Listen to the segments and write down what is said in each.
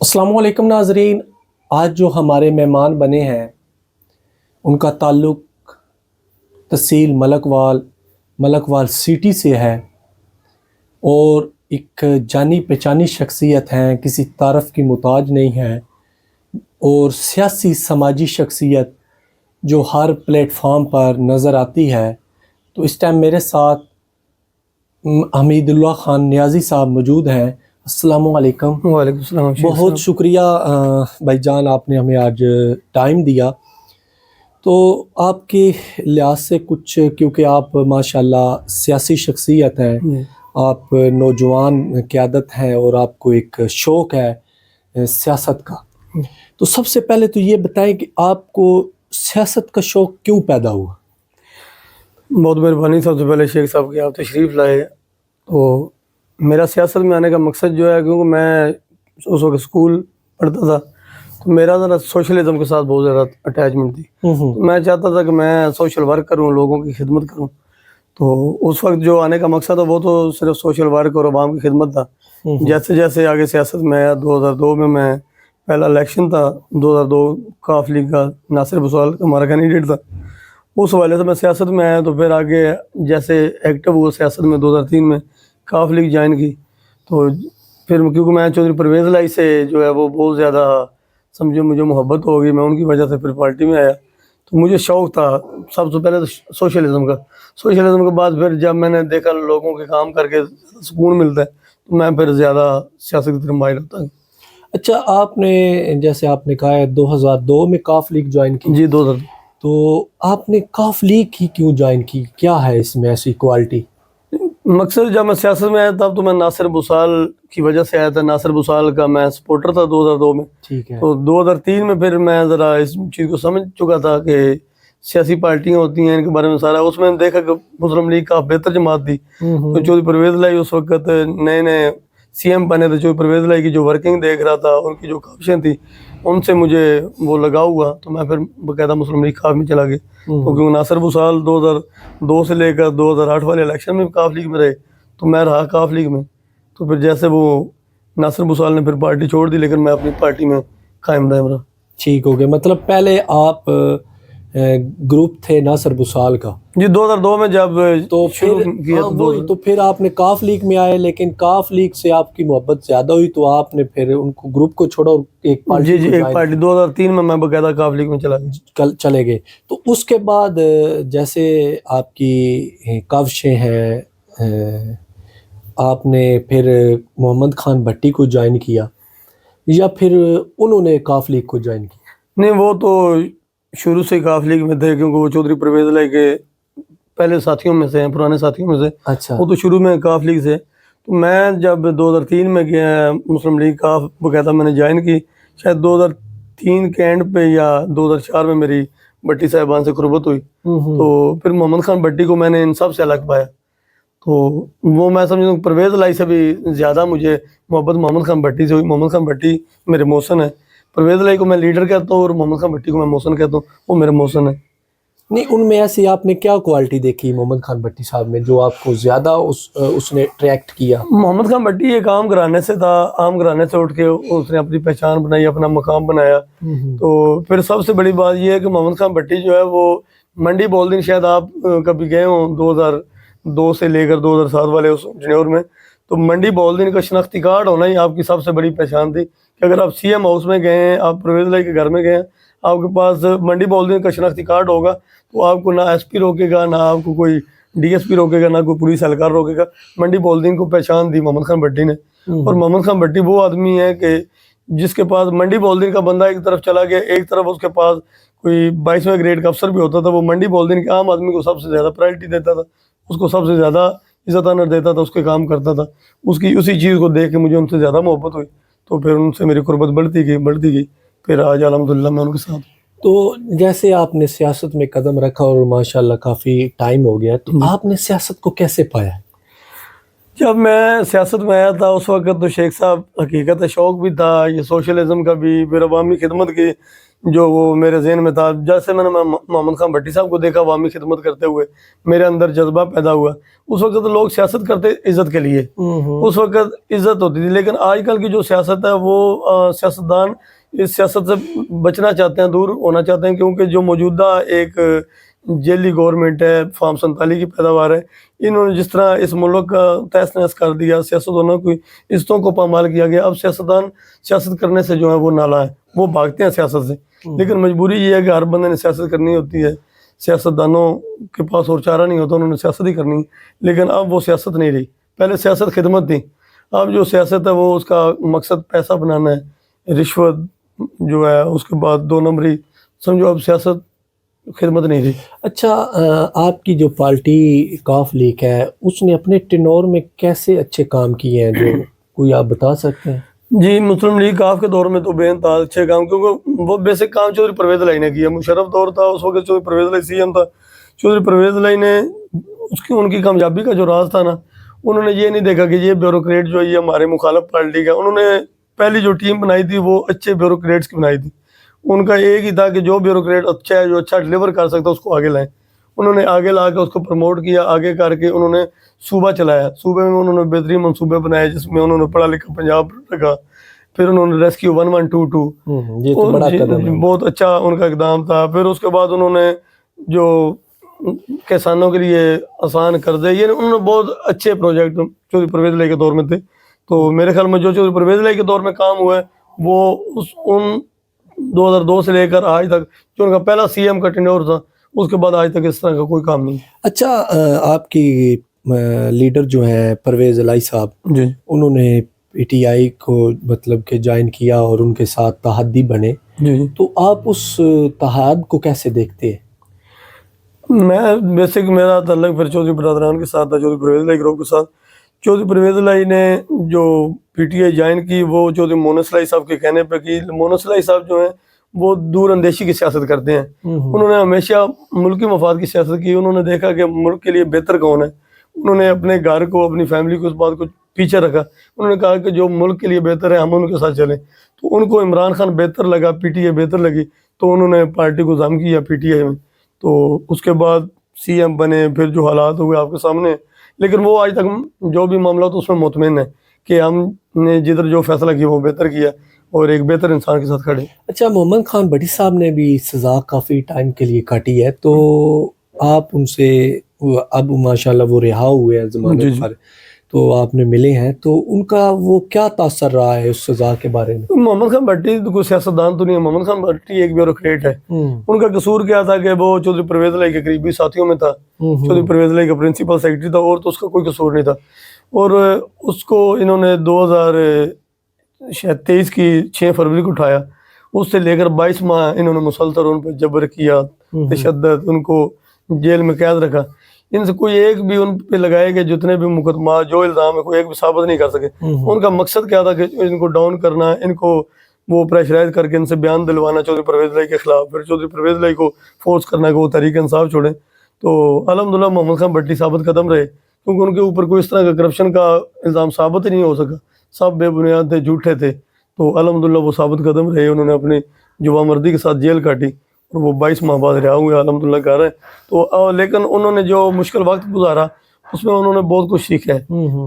السلام علیکم ناظرین، آج جو ہمارے مہمان بنے ہیں ان کا تعلق تحصیل ملک وال سٹی سے ہے اور ایک جانی پہچانی شخصیت ہیں، کسی تعارف کی محتاج نہیں ہے اور سیاسی سماجی شخصیت جو ہر پلیٹ فارم پر نظر آتی ہے۔ تو اس ٹائم میرے ساتھ حمید اللہ خان نیازی صاحب موجود ہیں۔ السلام علیکم۔ وعلیکم السلام شیخ بہت صاحب۔ شکریہ بھائی جان، آپ نے ہمیں آج ٹائم دیا۔ تو آپ کے لحاظ سے کچھ، کیونکہ آپ ماشاءاللہ سیاسی شخصیت ہیں، آپ نوجوان قیادت ہیں اور آپ کو ایک شوق ہے سیاست کا، تو سب سے پہلے تو یہ بتائیں کہ آپ کو سیاست کا شوق کیوں پیدا ہوا؟ بہت مہربانی سب سے پہلے شیخ صاحب کہ آپ تشریف لائے۔ تو میرا سیاست میں آنے کا مقصد جو ہے، کیونکہ میں اس وقت اسکول پڑھتا تھا تو میرا ذرا سوشلزم کے ساتھ بہت زیادہ اٹیچمنٹ تھی۔ تو میں چاہتا تھا کہ میں سوشل ورک کروں، لوگوں کی خدمت کروں۔ تو اس وقت جو آنے کا مقصد تھا وہ تو صرف سوشل ورک اور عوام کی خدمت تھا۔ جیسے جیسے آگے سیاست میں آیا، 2002 میں پہلا الیکشن تھا، 2002 کاف لیگ کا، ناصر بسوال ہمارا کینڈیڈیٹ تھا۔ اس حوالے سے میں سیاست میں آیا، تو پھر آگے جیسے ایکٹیو ہوا سیاست میں 2003 میں کاف لیگ جوائن کی۔ تو پھر کیونکہ میں چودھری پرویز لائی سے جو ہے وہ بہت زیادہ سمجھو مجھے محبت ہو گئی، میں ان کی وجہ سے پھر پارٹی میں آیا۔ تو مجھے شوق تھا سب سے پہلے تو سوشلزم کا۔ سوشلزم کے بعد پھر جب میں نے دیکھا لوگوں کے کام کر کے سکون ملتا ہے تو میں پھر زیادہ سیاست کی طرف مائل ہوتا ہوں۔ اچھا، آپ نے جیسے آپ نے کہا ہے 2002 میں کاف لیگ جوائن کی، جی 2002۔ تو آپ نے کاف لیگ ہی کیوں جوائن کی؟ کیا ہے اس میں ایسی کوالٹی؟ مقصد جب میں سیاست میں آیا تب تو میں ناصر بسال کی وجہ سے آیا تھا، ناصر بسال کا میں سپورٹر تھا 2002 میں۔ ٹھیک ہے۔ تو 2003 میں پھر میں ذرا اس چیز کو سمجھ چکا تھا کہ سیاسی پارٹیاں ہوتی ہیں، ان کے بارے میں سارا، اس میں دیکھا کہ مسلم لیگ کا بہتر جماعت تھی۔ تو چودھری پرویز لائی اس وقت نئے سی ایم بنے تھے، چودھری پرویز لائی کی جو ورکنگ دیکھ رہا تھا، ان کی جو کاوشیں تھیں ان سے مجھے وہ لگاؤ ہوا، تو میں پھر باقاعدہ مسلم لیگ کاف میں چلا گیا۔ تو کیونکہ ناصر بسال 2002 سے لے کر 2008 والے الیکشن میں کاف لیگ میں رہے، تو میں رہا کاف لیگ میں۔ تو پھر جیسے وہ ناصر بسال نے پھر پارٹی چھوڑ دی، لیکن میں اپنی پارٹی میں قائم دائم رہا۔ ٹھیک ہو گیا، مطلب پہلے آپ گروپ تھے ناصر بسال کا؟ جی 2002 میں جب تو شروع پھر کیا تو پھر آپ نے کاف لیگ میں آئے، لیکن کاف لیگ سے آپ کی محبت زیادہ ہوئی تو آپ نے پھر ان کو گروپ کو چھوڑا اور ایک پارٹی جی ایک پارٹی 2003 میں باقاعدہ کاف لیگ میں چلا گیا۔ چلے گئے۔ تو اس کے بعد جیسے آپ کی کاوشیں ہیں، آپ نے پھر محمد خان بھٹی کو جوائن کیا یا پھر انہوں نے کاف لیگ کو جوائن کیا؟ نہیں، وہ تو شروع سے کاف لیگ میں تھے، کیونکہ وہ چودھری پرویز لائی کے پہلے ساتھیوں میں سے ہیں، پرانے ساتھیوں میں سے۔ اچھا۔ وہ تو شروع میں کاف لیگ سے۔ تو میں جب 2003 میں گیا مسلم لیگ کاف باقاعدہ میں نے جوائن کی، شاید 2003 کے اینڈ پہ یا 2004 میں میری بھٹی صاحبان سے قربت ہوئی۔ تو پھر محمد خان بھٹی کو میں نے ان سب سے الگ پایا۔ تو وہ میں سمجھتا ہوں پرویز لائی سے بھی زیادہ مجھے محبت محمد خان بھٹی سے ہوئی۔ محمد خان بھٹی میرے محسن ہیں، پرویز لائی کو میں لیڈر کہتا ہوں اور محمد خان بھٹی کو میں محسن کہتا ہوں، وہ میرے محسن ہیں۔ نہیں، ان میں ایسی آپ نے کیا کوالٹی دیکھی محمد خان بھٹی صاحب میں جو آپ کو زیادہ اس نے اٹریکٹ کیا؟ محمد خان بھٹی ایک عام گھرانے سے تھا، عام گھرانے سے اٹھ کے اس نے اپنی پہچان بنائی، اپنا مقام بنایا۔ تو پھر سب سے بڑی بات یہ ہے کہ محمد خان بھٹی جو ہے وہ منڈی بول دن، شاید آپ کبھی گئے ہوں 2002 سے لے کر 2007 والے اس جنیور میں، تو منڈی بول دن کا شناختی کارڈ ہونا ہی آپ کی سب سے بڑی پہچان تھی کہ اگر آپ سی ایم ہاؤس میں گئے ہیں، آپ پرویز لائی کے گھر میں گئے ہیں، آپ کے پاس منڈی بول دن کا شناختی کارڈ ہوگا تو آپ کو نہ ایس پی روکے گا، نہ آپ کو کوئی ڈی ایس پی روکے گا، نہ کوئی پولیس اہلکار روکے گا۔ منڈی بول دن کو پہچان دی محمد خان بھٹی نے۔ اور محمد خان بھٹی وہ آدمی ہے کہ جس کے پاس منڈی بول دن کا بندہ ایک طرف چلا گیا، ایک طرف اس کے پاس کوئی 22ویں گریڈ کا افسر بھی ہوتا تھا، وہ منڈی بول دن کے عام آدمی کو سب سے زیادہ پرائرٹی دیتا تھا، اس کو سب سے زیادہ عزت آنر دیتا تھا، اس کے کام کرتا تھا۔ اسی چیز کو دیکھ کے مجھے ان سے زیادہ محبت ہوئی، تو پھر ان سے میری قربت بڑھتی گئی۔ پھر آج الحمدللہ میں ان کے ساتھ۔ تو جیسے آپ نے سیاست میں قدم رکھا اور ماشاءاللہ کافی ٹائم ہو گیا، تو آپ نے سیاست کو کیسے پایا؟ جب میں سیاست میں آیا تھا اس وقت تو شیخ صاحب حقیقت شوق بھی تھا یہ سوشلزم کا بھی، پھر عوامی خدمت کی جو وہ میرے ذہن میں تھا. جیسے میں نے محمد خان بھٹی صاحب کو دیکھا عوامی خدمت کرتے ہوئے، میرے اندر جذبہ پیدا ہوا. اس وقت لوگ سیاست کرتے عزت کے لیے، اس وقت عزت ہوتی تھی. لیکن آج کل کی جو سیاست ہے وہ سیاستدان اس سیاست سے بچنا چاہتے ہیں، دور ہونا چاہتے ہیں، کیونکہ جو موجودہ ایک جیلی گورنمنٹ ہے، فارم 47 کی پیداوار ہے، انہوں نے جس طرح اس ملک کا تہس نہس کر دیا، سیاستدانوں کی عزتوں کو پامال کیا گیا. اب سیاستدان سیاست کرنے سے جو ہے وہ نالا ہے، وہ بھاگتے ہیں سیاست سے. لیکن مجبوری یہ ہے کہ ہر بندے نے سیاست کرنی ہوتی ہے، سیاستدانوں کے پاس اور چارہ نہیں ہوتا، انہوں نے سیاست ہی کرنی. لیکن اب وہ سیاست نہیں رہی، پہلے سیاست خدمت تھی، اب جو سیاست ہے وہ اس کا مقصد پیسہ بنانا ہے، رشوت جو ہے، اس کے بعد 2 نمبری، سمجھو اب سیاست خدمت نہیں رہی. اچھا، آپ کی جو پارٹی کاف لیگ ہے اس نے اپنے ٹینور میں کیسے اچھے کام کیے ہیں، جو کوئی آپ بتا سکتے ہیں؟ جی، مسلم لیگ کاف کے دور میں تو بے انتہا اچھے کام، کیونکہ وہ بیسک کام چودھری پرویز الہی نے کیا. مشرف دور تھا اس وقت، چودھری پرویز الہی سی ایم تھا. چودھری پرویز الہی نے ان کی کامیابی کا جو راز تھا نا، انہوں نے یہ نہیں دیکھا کہ یہ بیوروکریٹ جو ہے یہ ہمارے مخالف پارٹی کا. انہوں نے پہلی جو ٹیم بنائی تھی وہ اچھے بیوروکریٹس کی بنائی تھی. ان کا ایک ہی تھا کہ جو بیوروکریٹ اچھا ہے، جو اچھا ڈلیور کر سکتا ہے، اس کو آگے لائیں. انہوں نے آگے لا کے اس کو پروموٹ کیا، آگے کر کے انہوں نے صوبہ چلایا. صوبے میں انہوں نے بہترین منصوبے بنائے، جس میں انہوں نے پڑھا لکھا پنجاب رکھا. پھر انہوں نے ریسکیو 1-1-2-2، یہ تو بڑا قدم ہے. بہت اچھا ان کا اقدام تھا. پھر اس کے بعد انہوں نے جو کسانوں کے لیے آسان قرضے، یہ انہوں نے بہت اچھے پروجیکٹ چودھری پرویز الہی کے دور میں تھے. تو میرے خیال میں جو چودھری پرویز الہی کے دور میں کام ہوا ہے وہ ان 2002 سے لے کر آج تک، جو ان کا پہلا سی ایم کا ٹینیور تھا، اس کے بعد آج تک اس طرح کا کوئی کام نہیں. اچھا، آپ کی لیڈر جو ہیں پرویز الہی صاحب، جی انہوں نے پی ٹی آئی کو مطلب کہ جوائن کیا اور ان کے ساتھ تحادی بنے، جی تو آپ اس اتحاد کو کیسے دیکھتے ہیں؟ میں بیسک میرا تعلق پھر چودھری برادران کے ساتھ تھا، چودھری پرویز الہی گروہ کے ساتھ. چودھری پرویز الہی نے جو پی ٹی آئی جوائن کی وہ چودھری مونس الہی صاحب کے کہنے پہ کی. مونس الہی صاحب جو ہیں وہ دور اندیشی کی سیاست کرتے ہیں. انہوں نے ہمیشہ ملکی مفاد کی سیاست کی. انہوں نے دیکھا کہ ملک کے لیے بہتر کون ہے. انہوں نے اپنے گھر کو، اپنی فیملی کو اس بات کو پیچھے رکھا. انہوں نے کہا کہ جو ملک کے لیے بہتر ہے ہم ان کے ساتھ چلیں. تو ان کو عمران خان بہتر لگا، پی ٹی آئی بہتر لگی، تو انہوں نے پارٹی کو ضم کیا پی ٹی آئی میں. تو اس کے بعد سی ایم بنے. پھر جو حالات ہوئے آپ کے سامنے، لیکن وہ آج تک جو بھی معاملات اس میں مطمئن ہے کہ ہم نے جدھر جو فیصلہ کیا وہ بہتر کیا اور ایک بہتر انسان کے ساتھ کھڑے. اچھا، محمد خان بھٹی صاحب نے بھی سزا کافی ٹائم کے لیے کاٹی ہے، تو آپ ان سے اب ماشاءاللہ وہ رہا ہوئے ہیں ضمانت پر، تو آپ نے ملے ہیں، تو ان کا وہ کیا تاثر رہا ہے اس سزا کے بارے میں؟ محمد خان بھٹی کوئی سیاستدان تو نہیں ہے، محمد خان بھٹی ایک بیوروکریٹ ہے. ان کا قصور کیا تھا کہ وہ چودھری پرویز الہی کے قریبی ساتھیوں میں تھا. چودھری پرویز الہی کا پرنسپل سیکرٹری تھا، اور تو اس کا کوئی قصور نہیں تھا. اور اس کو انہوں نے 2023 کی 6 فروری کو اٹھایا. اس سے لے کر 22 ماہ انہوں نے مسلسل ان پہ جبر کیا، تشدد، ان کو جیل میں قید رکھا. ان سے کوئی ایک بھی ان پہ لگائے گئے جتنے بھی مقدمات، جو الزام ہے، کوئی ایک بھی ثابت نہیں کر سکے. ان کا مقصد کیا تھا کہ ان کو ڈاؤن کرنا، ان کو وہ پریشرائز کر کے ان سے بیان دلوانا چودھری پرویز الہی کے خلاف، پھر چودھری پرویز الہی کو فورس کرنا کہ وہ تحریک انصاف چھوڑیں. تو الحمدللہ محمد خان بھٹی ثابت قدم رہے، کیونکہ ان کے اوپر کوئی اس طرح کا کرپشن کا الزام ثابت ہی نہیں ہو سکا. سب بے بنیاد تھے، جھوٹے تھے. تو الحمدللہ وہ ثابت قدم رہے. انہوں نے اپنی جوانمردی کے ساتھ جیل کاٹی اور وہ 22 ماہ بعد رہا ہوئے، الحمدللہ کہہ رہے ہیں. تو لیکن انہوں نے جو مشکل وقت گزارا اس میں انہوں نے بہت کچھ سیکھا ہے.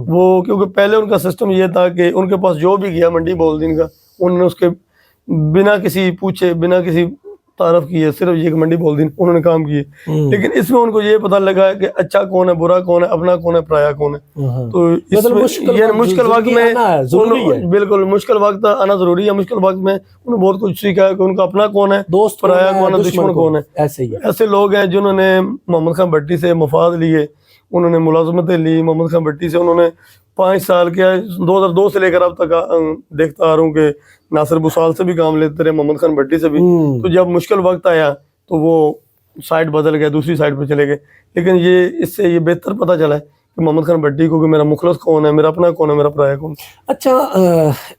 وہ کیونکہ پہلے ان کا سسٹم یہ تھا کہ ان کے پاس جو بھی گیا منڈی بول دین کا، انہوں نے اس کے بنا کسی پوچھے، بنا کسی تعارف کیے، صرف یہ کہ منڈی بول دین انہوں نے کام کیے. لیکن اس میں ان کو یہ پتہ لگا ہے کہ اچھا کون ہے، برا کون ہے، اپنا کون ہے، پرایا کون ہے. تو اس میں یہ مشکل وقت میں بالکل مشکل وقت آنا ضروری ہے. مشکل وقت میں انہوں نے بہت کچھ سیکھا ہے کہ ان کا اپنا کون ہے، دوست پرایا کون ہے، دشمن کون ہے. ایسے ہی ایسے لوگ ہیں جنہوں نے محمد خان بھٹی سے مفاد لیے، انہوں نے ملازمتیں لی. محمد خان بھٹی سے انہوں نے 5 سال کیا، 2002 سے لے کر اب تک دیکھتا آ رہا ہوں کہ ناصر بسال سے بھی کام لیتے رہے، محمد خان بھٹی سے بھی. تو جب مشکل وقت آیا تو وہ سائڈ بدل گئے، دوسری سائڈ پہ چلے گئے. لیکن اس سے یہ بہتر پتہ چلا ہے کہ محمد خان بھٹی کو کہ میرا مخلص کون ہے، میرا اپنا کون ہے، میرا پرایا کون. اچھا،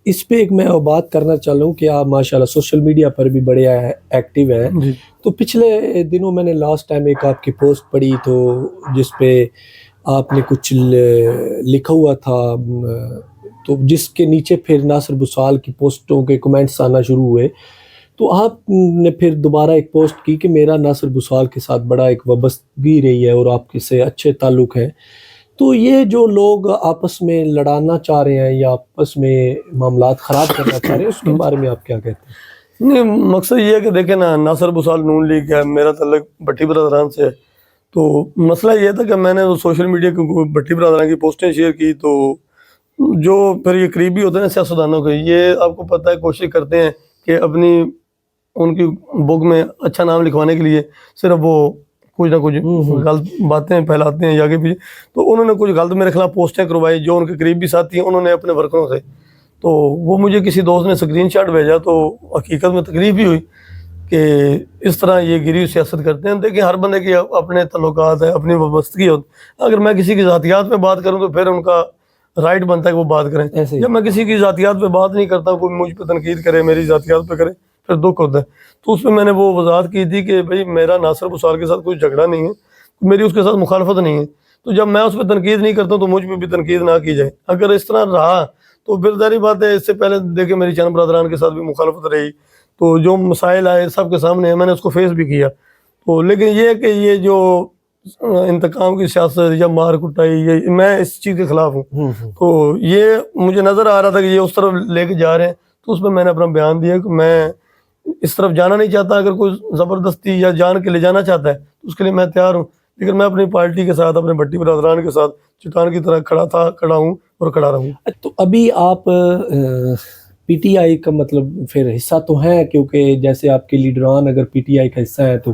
اس پہ ایک میں بات کرنا چاہوں کہ آپ ماشاءاللہ سوشل میڈیا پر بھی بڑے ایکٹیو ہیں. تو پچھلے دنوں میں نے لاسٹ ٹائم ایک آپ کی پوسٹ پڑھی تو جس پہ آپ نے کچھ لکھا ہوا تھا تو جس کے نیچے پھر ناصر بسال کی پوسٹوں کے کمنٹس آنا شروع ہوئے، تو آپ نے پھر دوبارہ ایک پوسٹ کی کہ میرا ناصر بسال کے ساتھ بڑا ایک وابستگی رہی ہے اور آپ کے سے اچھے تعلق ہیں. تو یہ جو لوگ آپس میں لڑانا چاہ رہے ہیں یا آپس میں معاملات خراب کرنا چاہ رہے ہیں، اس کے بارے میں آپ کیا کہتے ہیں؟ نہیں، مقصد یہ ہے کہ دیکھیں نا، ناصر بسال نون لیگ ہے، میرا تعلق بھٹی برادران سے ہے. تو مسئلہ یہ تھا کہ میں نے سوشل میڈیا کے بھٹی برادران کی پوسٹیں شیئر کی، تو جو پھر یہ قریبی ہوتے ہیں نا سیاستدانوں کے، یہ آپ کو پتہ ہے کوشش کرتے ہیں کہ اپنی ان کی بک میں اچھا نام لکھوانے کے لیے صرف وہ کچھ نہ کچھ غلط باتیں پھیلاتے ہیں آگے پیچھے. تو انہوں نے کچھ غلط میرے خلاف پوسٹیں کروائی جو ان کے قریبی ساتھی ہیں، انہوں نے اپنے ورکروں سے. تو وہ مجھے کسی دوست نے اسکرین شاٹ بھیجا، تو حقیقت میں تکلیف بھی ہوئی کہ اس طرح یہ گری سیاست کرتے ہیں. دیکھیں، ہر بندے کے اپنے تعلقات ہیں، اپنی وابستگی ہوتی. اگر میں کسی کی ذاتیات پہ بات کروں تو پھر ان کا رائٹ بنتا ہے کہ وہ بات کریں. ایسے ہی. جب میں کسی کی ذاتیات پہ بات نہیں کرتا، کوئی مجھ پہ تنقید کرے، میری ذاتیات پہ کرے، پھر دکھ ہوتا ہے. تو اس میں میں نے وہ وضاحت کی تھی کہ بھائی میرا ناصر بسال کے ساتھ کوئی جھگڑا نہیں ہے، میری اس کے ساتھ مخالفت نہیں ہے. تو جب میں اس پہ تنقید نہیں کرتا ہوں تو مجھ پہ بھی تنقید نہ کی جائے. اگر اس طرح رہا تو پھر ظاہری بات ہے، اس سے پہلے دیکھیں میری چند برادران کے ساتھ بھی مخالفت رہی، تو جو مسائل آئے سب کے سامنے ہیں، میں نے اس کو فیس بھی کیا. تو لیکن یہ ہے کہ یہ جو انتقام کی سیاست یا مار کٹائی، یہ میں اس چیز کے خلاف ہوں. تو یہ مجھے نظر آ رہا تھا کہ یہ اس طرف لے کے جا رہے ہیں، تو اس میں میں نے اپنا بیان دیا کہ میں اس طرف جانا نہیں چاہتا. اگر کوئی زبردستی یا جان کے لے جانا چاہتا ہے تو اس کے لیے میں تیار ہوں، لیکن میں اپنی پارٹی کے ساتھ، اپنے بھٹی برادران کے ساتھ چٹان کی طرح کھڑا تھا، کھڑا ہوں اور کھڑا رہوں. تو ابھی آپ پی ٹی آئی کا مطلب پھر حصہ تو ہیں، کیونکہ جیسے آپ کے لیڈران اگر پی ٹی آئی کا حصہ ہیں تو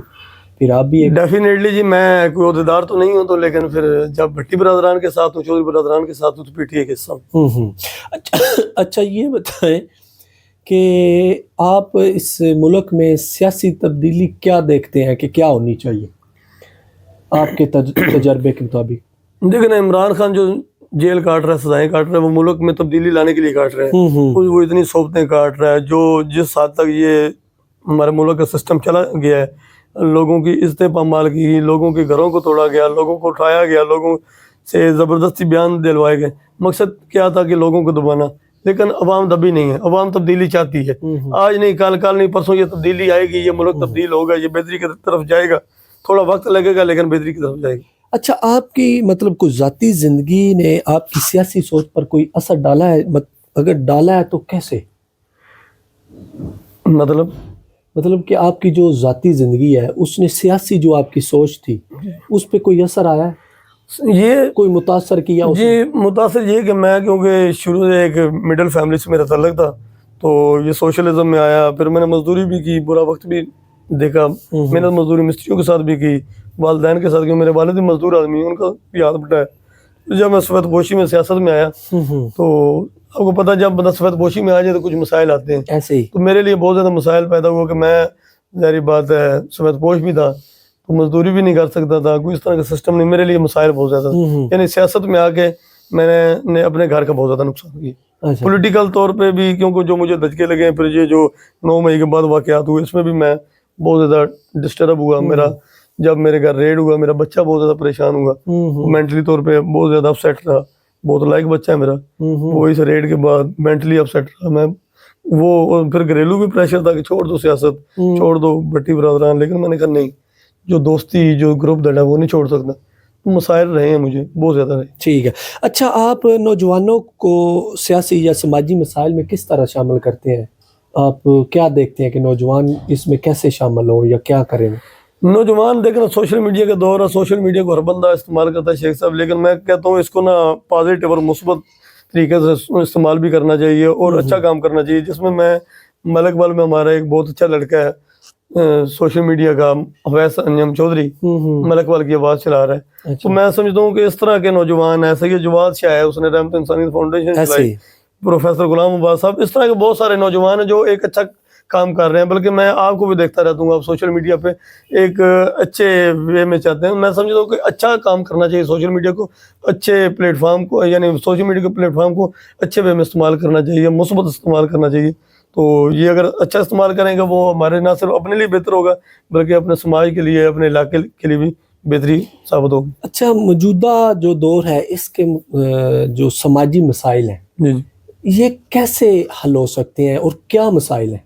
پھر آپ بھی ایک... ڈیفینیٹلی جی، میں کوئی عہدیدار تو نہیں ہوں، تو لیکن پھر جب بھٹی برادران کے ساتھ ہوں، چودھری برادران کے ساتھ ہوں، تو پی ٹی آئی کا حصہ ہوں. اچھا یہ بتائیں کہ آپ اس ملک میں سیاسی تبدیلی کیا دیکھتے ہیں کہ کیا ہونی چاہیے آپ کے تجربے کے مطابق؟ دیکھیں نا، عمران خان جو جیل کاٹ رہا ہے، سزائیں کاٹ رہا ہے، وہ ملک میں تبدیلی لانے کے لیے کاٹ رہے ہیں. وہ اتنی صوبتیں کاٹ رہا ہے، جو جس حد تک یہ ہمارے ملک کا سسٹم چلا گیا ہے، لوگوں کی عزتیں پامال کی گئی، لوگوں کے گھروں کو توڑا گیا، لوگوں کو اٹھایا گیا، لوگوں سے زبردستی بیان دلوائے گئے. مقصد کیا تھا کہ لوگوں کو دبانا. لیکن عوام دبی نہیں ہے، عوام تبدیلی چاہتی ہے. آج نہیں، کل نہیں، پرسوں یہ تبدیلی آئے گی، یہ ملک تبدیل ہوگا، یہ بہتری کی طرف جائے گا. تھوڑا وقت لگے گا لیکن بہتری کی طرف جائے گا. اچھا، آپ کی مطلب کوئی ذاتی زندگی نے آپ کی سیاسی سوچ پر کوئی اثر ڈالا ہے؟ اگر ڈالا ہے تو کیسے؟ مطلب کہ آپ کی جو ذاتی زندگی ہے اس نے سیاسی جو آپ کی سوچ تھی اس پہ کوئی اثر آیا ہے؟ یہ کوئی متاثر کیا؟ جی، متاثر یہ کہ میں کیونکہ شروع سے ایک مڈل فیملی سے میرا تعلق تھا، تو یہ سوشلزم میں آیا. پھر میں نے مزدوری بھی کی، برا وقت بھی دیکھا، محنت مزدوری مستریوں کے ساتھ بھی کی، والدین کے ساتھ کی. میرے والد بھی مزدور آدمی ہیں، ان کا بھی ہاتھ بٹا ہے. جب میں سفید پوشی میں سیاست میں آیا تو آپ کو پتہ، جب بندہ سفید پوشی میں آ جائے تو کچھ مسائل آتے ہیں. ایسے ہی تو میرے لیے بہت زیادہ مسائل پیدا ہوا کہ میں ظاہری بات ہے سفید پوش بھی تھا تو مزدوری بھی نہیں کر سکتا تھا، کوئی اس طرح کا سسٹم نہیں. میرے لیے مسائل بہت زیادہ تھا. یعنی سیاست میں آ کے میں نے اپنے گھر کا بہت زیادہ نقصان کیا، پولیٹیکل طور پہ بھی، کیونکہ جو مجھے دھچکے لگے ہیں. پھر یہ جو 9 مئی کے بعد واقعات ہوئے، اس میں بھی میں بہت زیادہ ڈسٹرب ہوا. میرا جب میرے گھر ریڈ ہوا، میرا بچہ بہت زیادہ پریشان ہوا، مینٹلی طور پہ بہت زیادہ اپسیٹ رہا. بہت لائق بچہ ہے میرا، وہ اس ریڈ کے بعد مینٹلی اپسیٹ رہا میں. وہ پھر گھریلو بھی پریشر تھا کہ چھوڑ دو سیاست، چھوڑ دو بھٹی برادران. لیکن میں نے کہا نہیں، جو دوستی، جو گروپ دڑا وہ نہیں چھوڑ سکتا. مسائل رہے ہیں مجھے بہت زیادہ رہے. ٹھیک ہے. اچھا، آپ نوجوانوں کو سیاسی یا سماجی مسائل میں کس طرح شامل کرتے ہیں؟ آپ کیا دیکھتے ہیں کہ نوجوان اس میں کیسے شامل ہوں یا کیا کریں؟ نوجوان دیکھنا، سوشل میڈیا کا دور ہے، سوشل میڈیا کو ہر بندہ استعمال کرتا ہے شیخ صاحب. لیکن میں کہتا ہوں اس کو نا پازیٹیو اور مثبت طریقے سے استعمال بھی کرنا چاہیے اور اچھا کام کرنا چاہیے. جس میں ملک بال میں ہمارا ایک بہت اچھا لڑکا ہے سوشل میڈیا کا، اویس انجم چودھری، ملک بال کی آواز چلا رہا ہے. تو میں سمجھتا ہوں کہ اس طرح کے نوجوان ہیں. سید جواد شاہ ہے، اس نے رحمت انسانیت فاؤنڈیشن چلائی. پروفیسر غلام عباس صاحب، اس طرح کے بہت سارے نوجوان ہیں جو ایک اچھا کام کر رہے ہیں. بلکہ میں آپ کو بھی دیکھتا رہتا ہوں، آپ سوشل میڈیا پہ ایک اچھے وے میں چاہتے ہیں. میں سمجھتا ہوں کہ اچھا کام کرنا چاہیے. سوشل میڈیا کو اچھے پلیٹ فارم کو، یعنی سوشل میڈیا کے پلیٹ فارم کو اچھے وے میں استعمال کرنا چاہیے، مثبت استعمال کرنا چاہیے. تو یہ اگر اچھا استعمال کریں گے وہ ہمارے نہ صرف اپنے لیے بہتر ہوگا بلکہ اپنے سماج کے لیے، اپنے علاقے کے لیے بھی بہتری ثابت ہوگی. اچھا، موجودہ جو دور ہے اس کے جو سماجی مسائل ہیں جی جی. یہ کیسے حل ہو سکتے ہیں اور کیا مسائل ہیں؟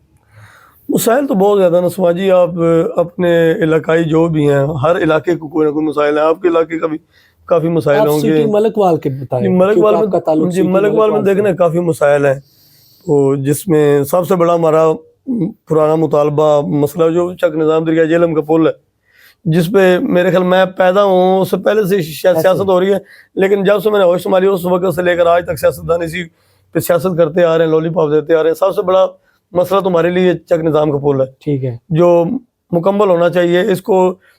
مسائل تو بہت زیادہ نا سماجی. آپ اپنے علاقائی جو بھی ہیں ہر علاقے کو کوئی نہ کوئی مسائل ہیں. آپ کے علاقے کا بھی کافی مسائل آپ ہوں گے. سٹی ملک وال کے بتائیں. ملک کیونکہ وال آپ کا تعلق میں جی سٹی ملک وال میں سے دیکھنا کافی مسائل ہیں. تو جس میں سب سے بڑا ہمارا پرانا مطالبہ مسئلہ جو چک نظام دریا جہلم کا پل ہے، جس پہ میرے خیال میں پیدا ہوں اس سے پہلے سے سیاست ہو رہی ہے، لیکن جب سے میں نے ہوش سنبھالی اس وقت سے لے کر آج تک سیاستدان اسی پہ سیاست کرتے آ رہے ہیں، لولی پاپ دیتے آ رہے ہیں. سب سے بڑا مسئلہ تمہارے لیے چک نظام کا پل ہے، ٹھیک ہے، جو مکمل ہونا چاہیے. اس کو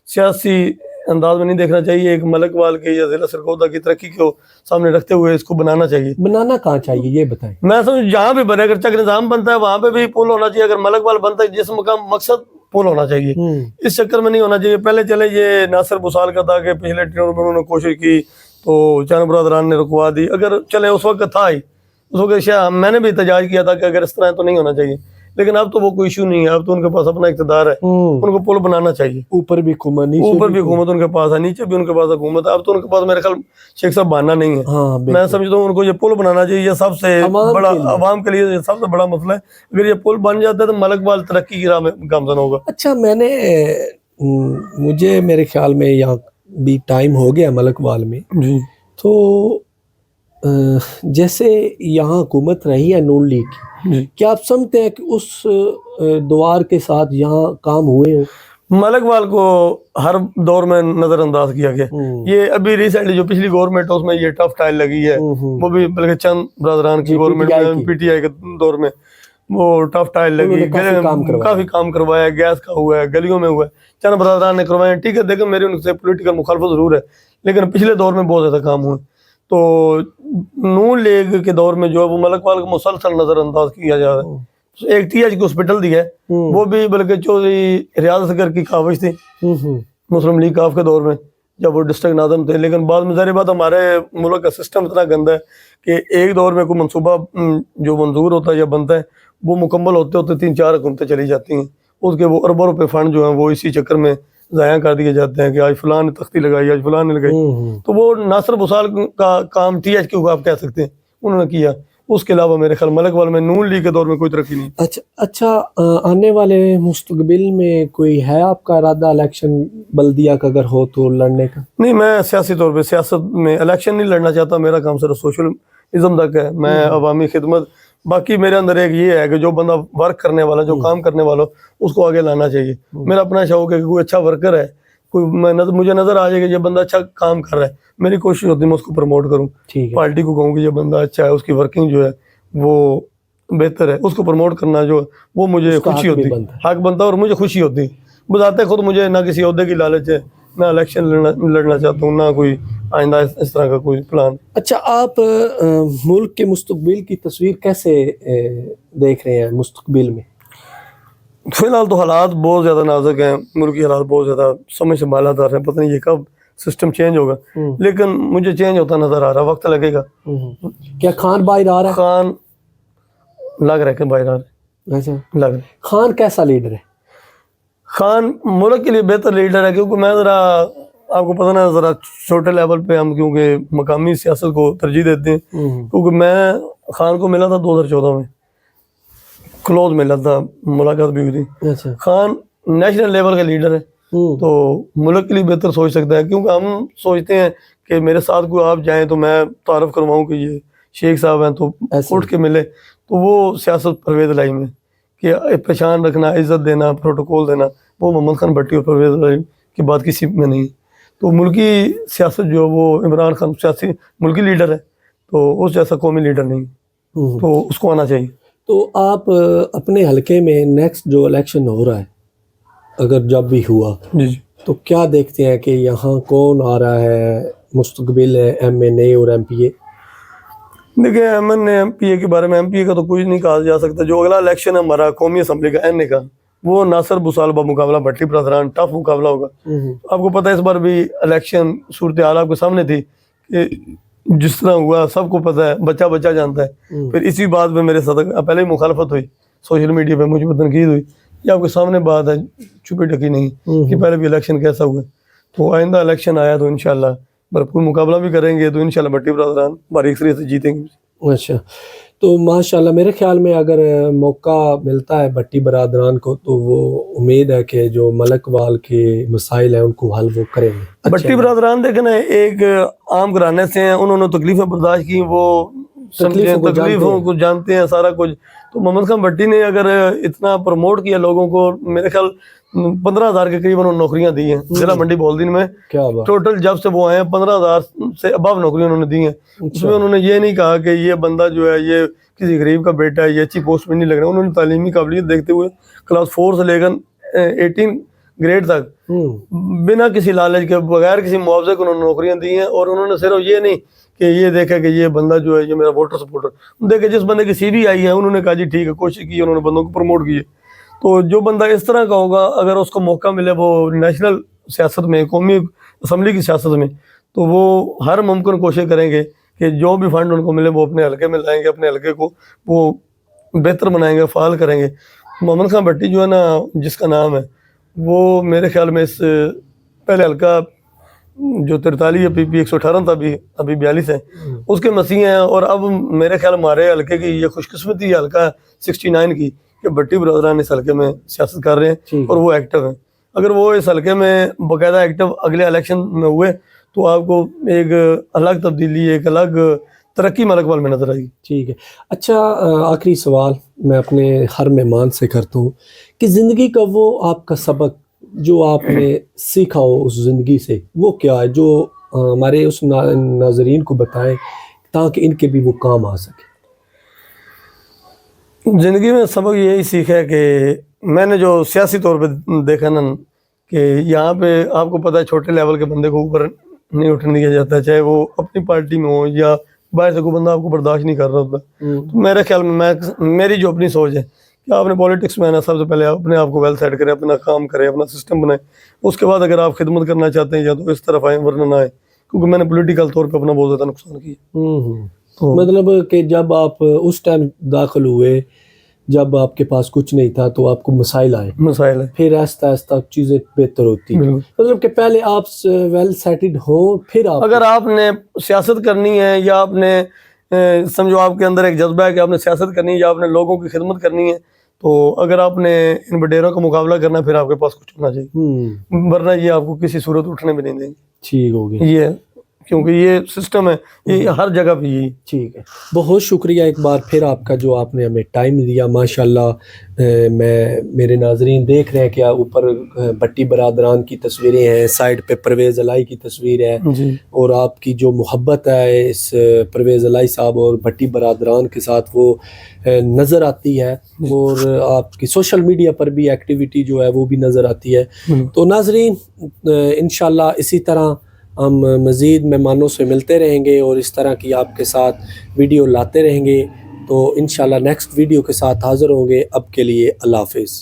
سیاسی انداز میں نہیں دیکھنا چاہیے، ایک ملک وال کے یا ضلع سرگودا کی ترقی کو سامنے رکھتے ہوئے اس کو بنانا چاہیے. بنانا کہاں چاہیے یہ بتائیں. میں سمجھ جہاں بھی بنے، اگر چک نظام بنتا ہے وہاں پہ بھی پل ہونا چاہیے. اگر ملک وال بنتا ہے جس مقام مقصد پل ہونا چاہیے، اس چکر میں نہیں ہونا چاہیے. پہلے چلے یہ ناصر بسال کا تھا کہ پچھلے ٹرینوں میں انہوں نے کوشش کی تو چند برادران نے رکوا دی. اگر چلے اس وقت تھا ہی، اس وقت میں نے بھی احتجاج کیا تھا کہ اگر اس طرح تو نہیں ہونا چاہیے، لیکن اب تو وہ کوئی ایشو نہیں ہے. اب تو ان کے پاس اپنا اقتدار ہے، ان کو پل بنانا چاہیے. اوپر بھی حکومت، اوپر بھی حکومت ان کے پاس ہے، نیچے بھی ان کے پاس حکومت ہے. اب تو ان کے پاس میرے خیال شیخ صاحب بہانہ نہیں ہے. میں سمجھتا ہوں ان کو یہ پل بنانا چاہیے. یہ سب سے بڑا عوام کے لیے سب سے بڑا مسئلہ ہے. اگر یہ پل بن جاتا ہے تو ملک وال ترقی کی راہ میں گامزن ہوگا. اچھا، مجھے میرے خیال میں یہاں بھی ٹائم ہو گیا ملک وال میں، جی. تو جیسے یہاں حکومت رہی ہے نون لیگ کی، جی. کیا آپ سمجھتے ہیں کہ اس دوار کے ساتھ یہااں کام ہوئے ہوں؟ ملک وال کو ہر دور میں نظر انداز کیا گیا. یہ ابھی ریسنٹلی جو پچھلی گورنمنٹ ہے اس میں یہ ٹف ٹائل لگی ہے، وہ بھی بلکہ چند برادران کی گورنمنٹ میں پی ٹی آئی کے دور میں وہ ٹف ٹائل لگی. کافی کام کروایا، گیس کا ہوا ہے، گلیوں میں ہوا ہے، چند برادران نے کروایا. ٹھیک ہے، دیکھیں میری ان سے پولیٹیکل مخالفت ضرور ہے، لیکن پچھلے دور میں بہت زیادہ کام ہوئے. تو نون لیگ کے دور میں جو ہے وہ ملک وال کو مسلسل نظر انداز کیا جا رہا ہے. ایک ٹی ایچ کی ہاسپٹل دی ہے، وہ بھی بلکہ چودھری ریاض اصغر کی کاوش تھی مسلم لیگ کاف کے دور میں جب وہ ڈسٹرکٹ ناظم تھے. لیکن بعد میں ظاہر بات ہمارے ملک کا سسٹم اتنا گندا ہے کہ ایک دور میں کوئی منصوبہ جو منظور ہوتا ہے یا بنتا ہے وہ مکمل ہوتے ہوتے 3-4 حکومتیں چلی جاتی ہیں. اس کے وہ اربوں روپے فنڈ جو ہیں وہ اسی چکر میں ضائع کر دیے جاتے ہیں کہ آج فلاں نے تختی لگائی، آج فلاں نے لگائی. تو وہ ناصر بسال کا کام ٹی ایچ کیو آپ کہہ سکتے ہیں انہوں نے کیا. اس کے علاوہ میرے خیال ملک وال میں نون لیگ کے دور میں کوئی ترقی نہیں. اچھا، آنے والے مستقبل میں کوئی ہے آپ کا ارادہ الیکشن بلدیہ کا اگر ہو تو لڑنے کا؟ نہیں، میں سیاسی طور پہ سیاست میں الیکشن نہیں لڑنا چاہتا. میرا کام صرف سوشلزم تک ہے. میں عوامی خدمت، باقی میرے اندر ایک یہ ہے کہ جو بندہ ورک کرنے والا، جو کام کرنے والا اس کو آگے لانا چاہیے. میرا اپنا شوق ہے کہ کوئی اچھا ورکر ہے، مجھے نظر آ جائے کہ یہ بندہ اچھا کام کر رہا ہے، میری کوشش ہوتی ہے میں اس کو پروموٹ کروں. پارٹی کو کہوں کہ یہ بندہ اچھا ہے، اس کی ورکنگ جو ہے وہ بہتر ہے، اس کو پروموٹ کرنا جو ہے وہ مجھے خوشی ہوتی ہے، حق بنتا ہے اور مجھے خوشی ہوتی ہے. بذات خود مجھے نہ کسی عہدے کی لالچ ہے، نہ الیکشن لڑنا چاہتا ہوں، نہ کوئی آئندہ اس طرح کا کوئی پلان. اچھا، آپ ملک کے مستقبل کی تصویر کیسے دیکھ رہے ہیں مستقبل میں؟ فی الحال تو حالات بہت زیادہ نازک ہیں، ملکی حالات بہت زیادہ سمجھ سے بالا دار ہیں. پتہ نہیں یہ کب سسٹم چینج ہوگا، لیکن مجھے چینج ہوتا نظر آ رہا ہے، وقت لگے گا. کیا خان باہر آ رہا ہے؟ خان لگ رہا ہے کہ باہر آ رہا ہے. اچھا، لگ رہا ہے. خان کیسا لیڈر ہے؟ خان ملک کے لیے بہتر لیڈر ہے، کیونکہ میں ذرا آپ کو پتہ نا ذرا چھوٹے لیول پہ ہم کیونکہ مقامی سیاست کو ترجیح دیتے ہیں. کیونکہ میں خان کو ملا تھا 2014 میں، کلوز ملا تھا، ملاقات بھی ہوئی تھی. خان نیشنل لیول کا لیڈر ہے تو ملک کے لیے بہتر سوچ سکتا ہے. کیونکہ ہم سوچتے ہیں کہ میرے ساتھ کوئی آپ جائیں تو میں تعارف کرواؤں کہ یہ شیخ صاحب ہیں تو اٹھ کے ملے. تو وہ سیاست پرویز لائی میں کہ پہچان رکھنا، عزت دینا، پروٹوکول دینا، وہ محمد خان بھٹی اور پرویز لائی کی بات کسی میں نہیں. تو ملکی سیاست جو وہ عمران خان سیاسی ملکی لیڈر ہے، تو اس جیسا قومی لیڈر نہیں، تو اس کو آنا چاہیے. تو آپ اپنے حلقے میں نیکسٹ جو الیکشن ہو رہا ہے اگر جب بھی ہوا تو کیا دیکھتے ہیں کہ یہاں کون آ رہا ہے مستقبل ایم این اے اور ایم پی اے؟ دیکھیں، ایم پی اے کے بارے میں، ایم پی اے کا تو کچھ نہیں کہا جا سکتا. جو اگلا الیکشن ہے ہمارا قومی اسمبلی کا این اے کا، وہ ناصر بسال بمقابلہ بھٹی برادران ٹف مقابلہ ہوگا. آپ کو پتہ ہے اس بار بھی الیکشن صورتحال آپ کے سامنے تھی کہ جس طرح ہوا سب کو پتہ ہے، بچہ بچہ جانتا ہے. پھر اسی بات پہ میرے ساتھ پہلے ہی مخالفت ہوئی، سوشل میڈیا پہ مجھ پر تنقید ہوئی. یہ آپ کے سامنے بات ہے، چھپی ڈھکی نہیں کہ پہلے بھی الیکشن کیسا ہوا. تو آئندہ الیکشن آیا تو انشاءاللہ بھرپور مقابلہ بھی کریں گے، تو انشاءاللہ بٹی برادران باریک سری سے جیتیں گے۔ اچھا، تو ماشاءاللہ میرے خیال میں اگر موقع ملتا ہے بٹی برادران کو تو وہ امید ہے کہ جو ملک وال کے مسائل ہیں ان کو حل وہ کریں گے۔ بٹی برادران دیکھیں نا، ایک عام گھرانے سے ہیں، انہوں نے تکلیفیں برداشت کی، وہ تکلیفوں کو جانتے ہیں سارا کچھ۔ تو محمد خان بٹی نے اگر اتنا پروموٹ کیا لوگوں کو، میرے خیال 15,000 کے قریب انہوں نے نوکریاں دی ہیں ضلع منڈی بولدین میں۔ کیا بات، ٹوٹل جب سے وہ آئے ہیں 15,000 سے ابو نوکریاں انہوں نے دی ہیں۔ اس میں انہوں نے یہ نہیں کہا کہ یہ بندہ جو ہے یہ کسی غریب کا بیٹا ہے، یہ اچھی پوسٹ میں نہیں لگ رہا۔ انہوں نے تعلیمی قابلیت دیکھتے ہوئے کلاس 4 سے لے کر 18 گریڈ تک بنا کسی لالچ کے، بغیر کسی معاوضے کے انہوں نے نوکریاں دی ہیں۔ اور انہوں نے صرف یہ نہیں کہ یہ دیکھا کہ یہ بندہ جو ہے یہ میرا ووٹر سپورٹر، دیکھے جس بندے کی سی وی آئی ہے انہوں نے کہا جی ٹھیک ہے، کوشش کی، انہوں نے بندوں کو پروموٹ کیے۔ تو جو بندہ اس طرح کا ہوگا، اگر اس کو موقع ملے وہ نیشنل سیاست میں، قومی اسمبلی کی سیاست میں، تو وہ ہر ممکن کوشش کریں گے کہ جو بھی فنڈ ان کو ملے وہ اپنے حلقے میں لائیں گے، اپنے حلقے کو وہ بہتر بنائیں گے، فعال کریں گے۔ محمد خان بٹی جو ہے نا، جس کا نام ہے، وہ میرے خیال میں اس پہلے حلقہ جو 43 پی پی 118 تھا، ابھی 42 ہے، اس کے مسیح ہیں۔ اور اب میرے خیال ہمارے حلقے کی یہ خوش قسمتی یہ حلقہ ہے 69 کی کہ بٹی برادران اس حلقے میں سیاست کر رہے ہیں اور وہ ایکٹیو ہیں۔ اگر وہ اس حلقے میں باقاعدہ ایکٹیو اگلے الیکشن میں ہوئے تو آپ کو ایک الگ تبدیلی، ایک الگ ترقی ملک وال میں نظر آئے گی۔ ٹھیک ہے۔ اچھا، آخری سوال میں اپنے ہر مہمان سے کرتا ہوں کہ زندگی کا وہ آپ کا سبق جو آپ نے سیکھا ہو اس زندگی سے، وہ کیا ہے جو ہمارے اس ناظرین کو بتائیں تاکہ ان کے بھی وہ کام آ سکے؟ زندگی میں سبق یہی سیکھا ہے کہ میں نے جو سیاسی طور پہ دیکھا نا، کہ یہاں پہ آپ کو پتہ ہے چھوٹے لیول کے بندے کو اوپر نہیں اٹھنے دیا جاتا، چاہے وہ اپنی پارٹی میں ہو یا باہر سے کوئی بندہ آپ کو برداشت نہیں کر رہا ہوتا۔ تو میرے خیال میں میری جو اپنی سوچ ہے کہ آپ نے پولیٹکس میں آنا، سب سے پہلے اپنے آپ کو ویل سیٹ کریں، اپنا کام کریں، اپنا سسٹم بنائیں۔ اس کے بعد اگر آپ خدمت کرنا چاہتے ہیں یا تو اس طرف آئیں، ورنہ نہ آئیں، کیونکہ میں نے پولیٹیکل طور پہ اپنا بہت زیادہ نقصان کیا۔ مطلب کہ جب آپ اس ٹائم داخل ہوئے جب آپ کے پاس کچھ نہیں تھا تو آپ کو مسائل آئے، پھر آہستہ آہستہ چیزیں بہتر ہوتی، مطلب کہ پہلے آپ ویل سیٹڈ ہوں، پھر آپ اگر آپ نے سیاست کرنی ہے یا آپ نے سمجھو آپ کے اندر ایک جذبہ ہے کہ آپ نے سیاست کرنی ہے یا آپ نے لوگوں کی خدمت کرنی ہے، تو اگر آپ نے ان وڈیروں کا مقابلہ کرنا ہے پھر آپ کے پاس کچھ ہونا چاہیے، ورنہ یہ آپ کو کسی صورت اٹھنے بھی نہیں دیں گے۔ ٹھیک ہو گیا، یہ کیونکہ یہ سسٹم ہے، یہ ہر جگہ پہ یہی۔ ٹھیک ہے، بہت شکریہ ایک بار پھر آپ کا جو آپ نے ہمیں ٹائم دیا۔ ماشاءاللہ میرے ناظرین دیکھ رہے ہیں کہ اوپر بٹی برادران کی تصویریں ہیں، سائڈ پہ پرویز الہی کی تصویر ہے، اور آپ کی جو محبت ہے اس پرویز الہی صاحب اور بٹی برادران کے ساتھ وہ نظر آتی ہے، اور آپ کی سوشل میڈیا پر بھی ایکٹیویٹی جو ہے وہ بھی نظر آتی ہے۔ تو ناظرین انشاءاللہ اسی طرح ہم مزید مہمانوں سے ملتے رہیں گے اور اس طرح کی آپ کے ساتھ ویڈیو لاتے رہیں گے، تو انشاءاللہ نیکسٹ ویڈیو کے ساتھ حاضر ہوں گے۔ اب کے لیے اللہ حافظ۔